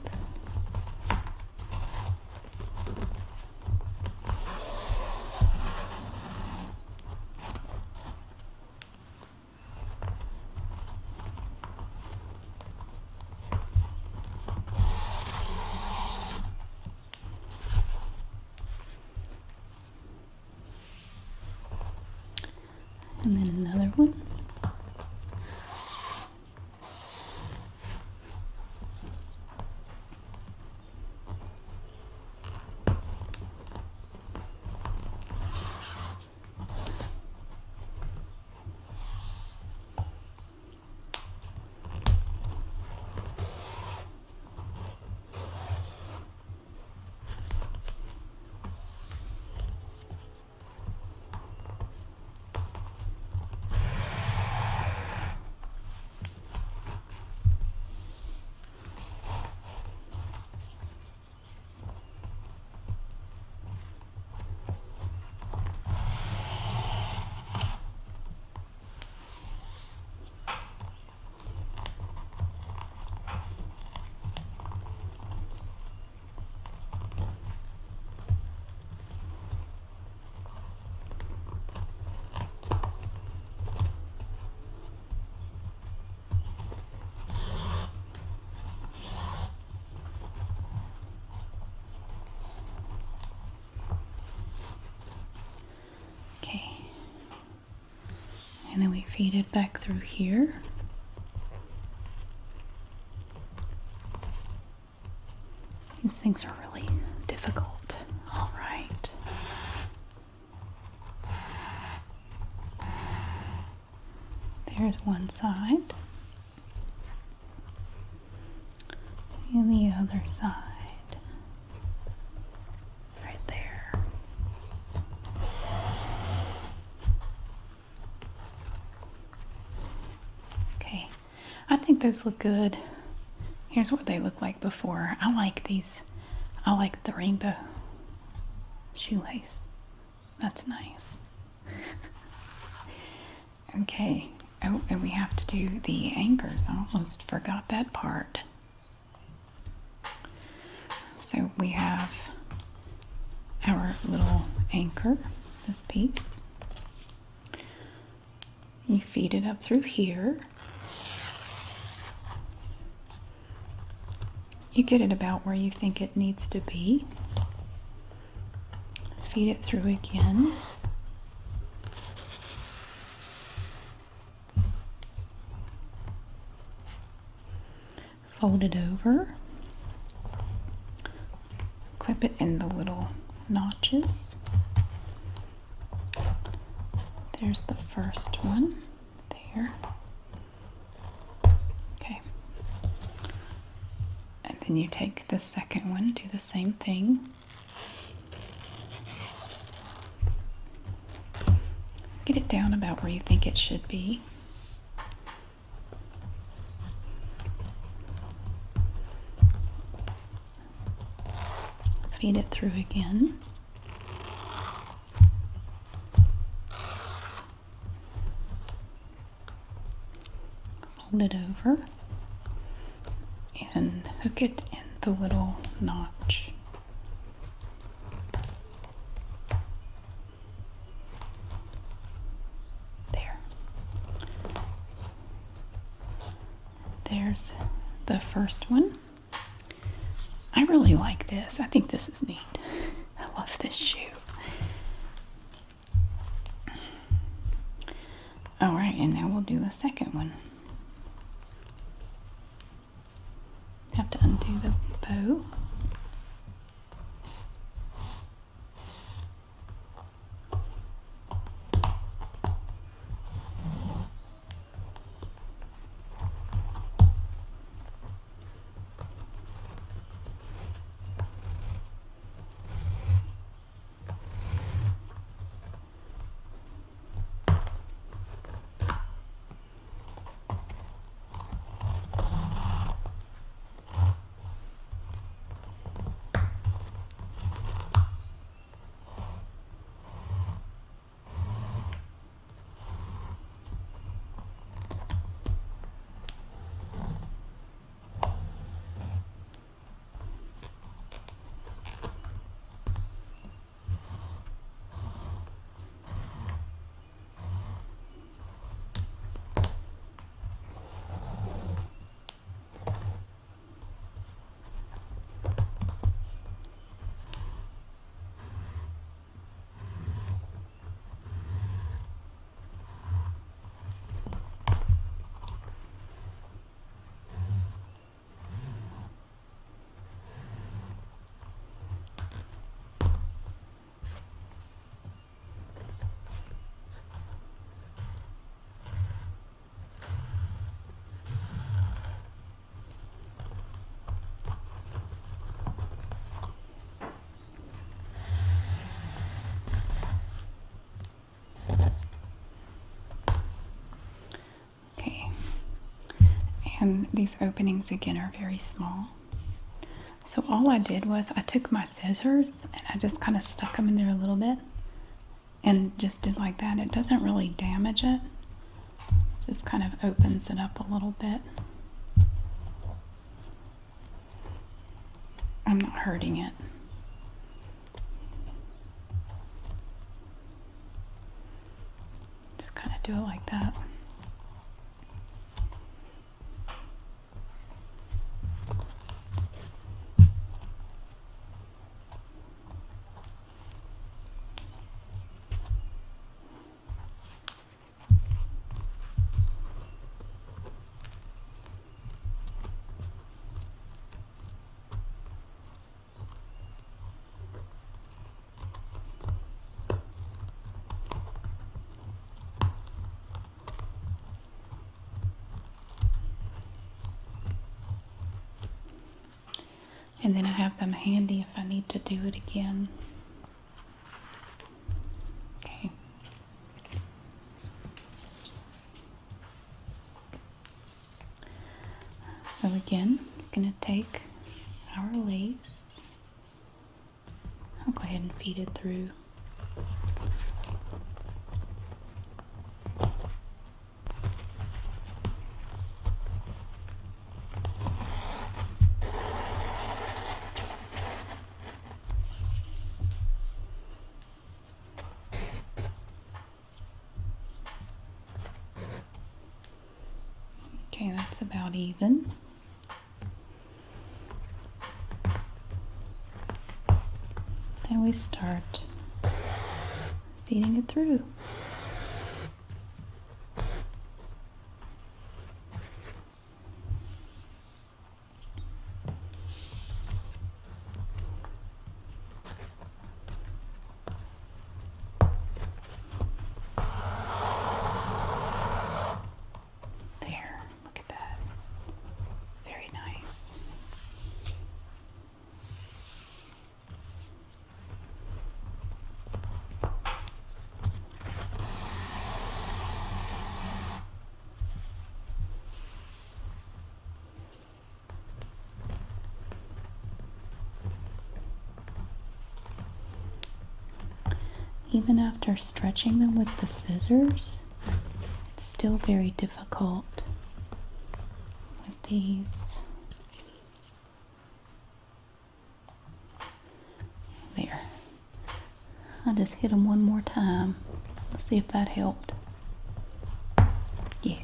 And then another one. And then we feed it back through here. These things are really difficult. All right. There's one side. And the other side. Right there. Okay. I think those look good. Here's what they look like before. I like these. I like the rainbow shoelace. That's nice. Okay. Oh, and we have to do the anchors. I almost forgot that part. So we have our little anchor, this piece. You feed it up through here. You get it about where you think it needs to be. Feed it through again. Fold it over. Clip it in the little notches. There's the first one there. Okay. And then you take the second one, do the same thing. Get it down about where you think it should be. Feed it through again. fold it over and hook it in the little notch. There. There's the first one. I really like this. I think this is neat. I love this shoe. Alright, and now we'll do the second one. Have to undo the bow. And these openings again are very small. So all I did was I took my scissors and I just kind of stuck them in there a little bit and just did like that. It doesn't really damage it. It just kind of opens it up a little bit. I'm not hurting it. Just kind of do it like that. And then I have them handy if I need to do it again. Okay. So again, I'm going to take our lace. I'll go ahead and feed it through. Okay, that's about even. Then we start feeding it through. Even after stretching them with the scissors, it's still very difficult these. There. I just hit them one more time. Let's see if that helped. Yeah.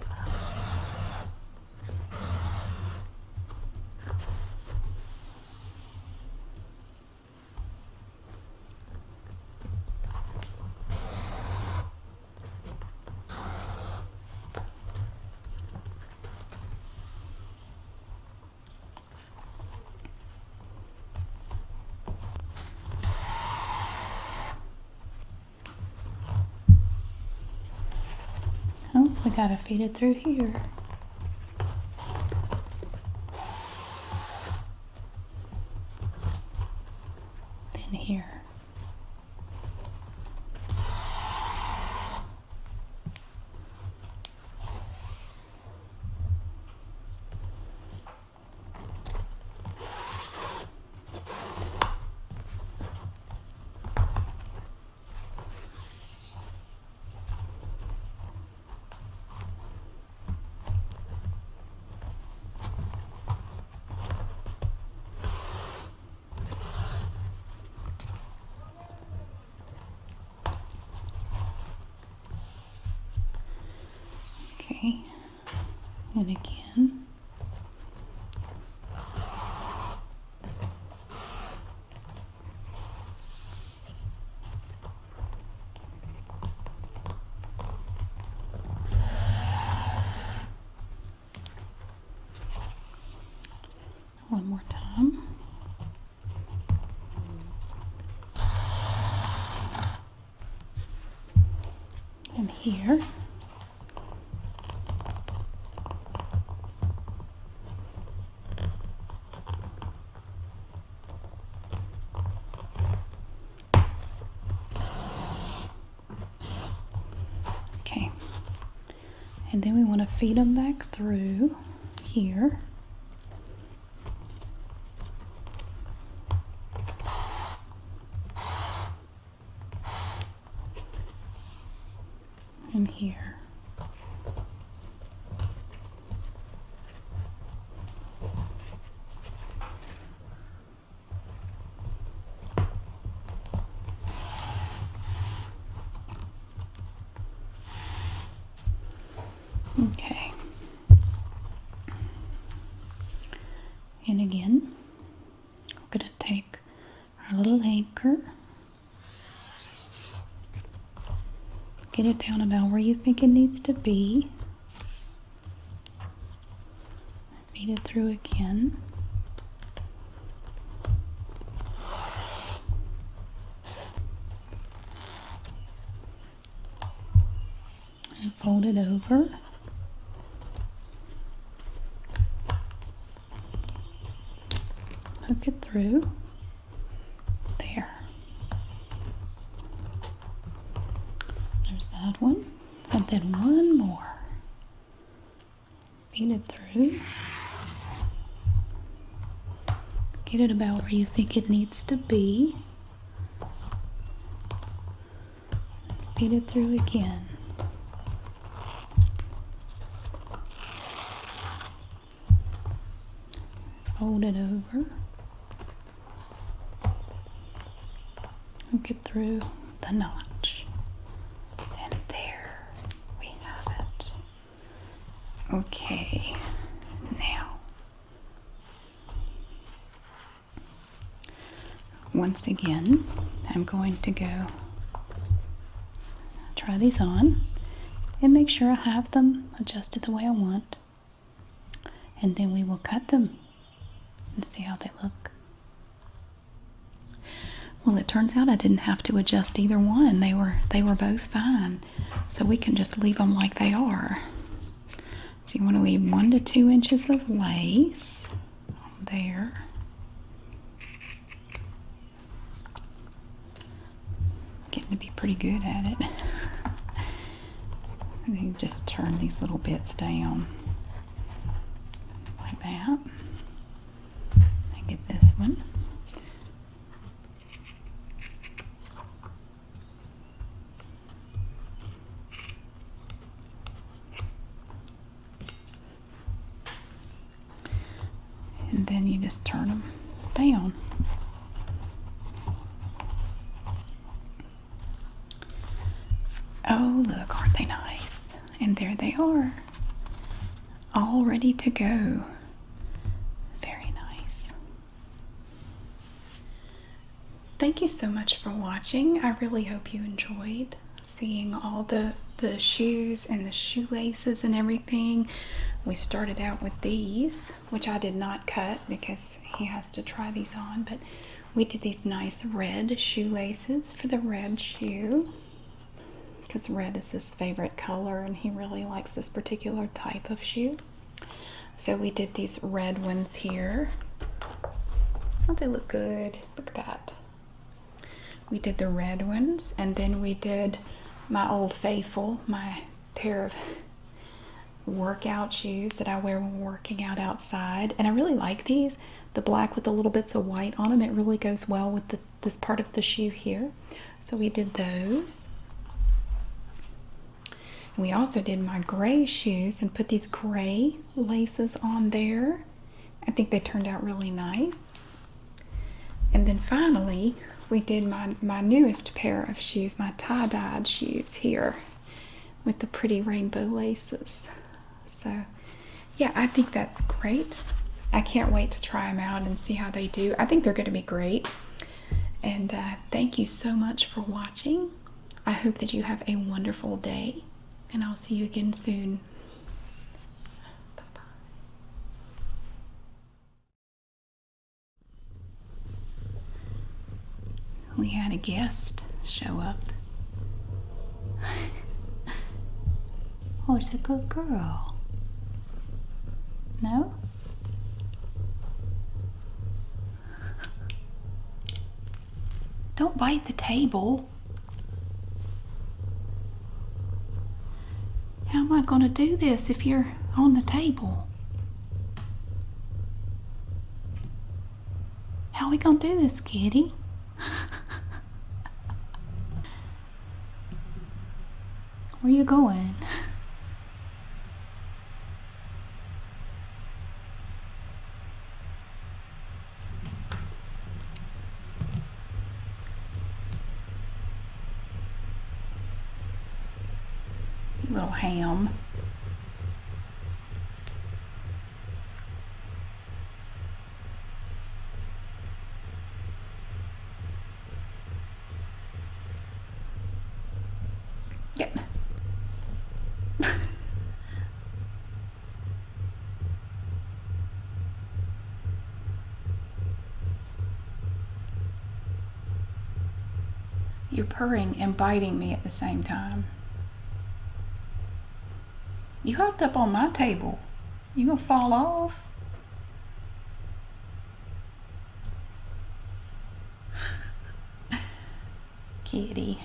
Oh, we gotta feed it through here. Then here. Okay, and again. One more time. And here. Okay. And then we want to feed them back through here. And here. Okay. And again, we're going to take our little anchor, get it down about where you think it needs to be, feed it through again. And fold it over. Hook it through. There. There's that one. And then one more. Feed it through. Get it about where you think it needs to be. Feed it through again. Fold it over. Hook it through the notch. And there we have it. Okay, now, once again, I'm going to go try these on and make sure I have them adjusted the way I want. And then we will cut them and see how they look. Well, it turns out I didn't have to adjust either one. They were both fine. So we can just leave them like they are. So you want to leave 1 to 2 inches of lace there. Getting to be pretty good at it. And then just turn these little bits down like that. And get this one. then you just turn them down. Oh, look, aren't they nice? And there they are, all ready to go. Very nice. Thank you so much for watching. I really hope you enjoyed seeing all the shoes and the shoelaces and everything. We started out with these, which I did not cut because he has to try these on, but we did these nice red shoelaces for the red shoe because red is his favorite color and he really likes this particular type of shoe. So we did these red ones here. Oh, they look good. Look at that. We did the red ones, and then we did my Old Faithful, my pair of workout shoes that I wear when working out outside. And I really like these. The black with the little bits of white on them, it really goes well with this part of the shoe here. So we did those. And we also did my gray shoes and put these gray laces on there. I think they turned out really nice. And then finally, we did my newest pair of shoes, my tie-dyed shoes here with the pretty rainbow laces. So yeah, I think that's great. I can't wait to try them out and see how they do. I think they're going to be great. And thank you so much for watching. I hope that you have a wonderful day, and I'll see you again soon. Bye-bye. We had a guest show up. Oh, it's a good girl. No? Don't bite the table. How am I going to do this if you're on the table? How are we going to do this, kitty? Where you going? You little ham. Yep. You're purring and biting me at the same time. You hopped up on my table. You gonna fall off? Kitty.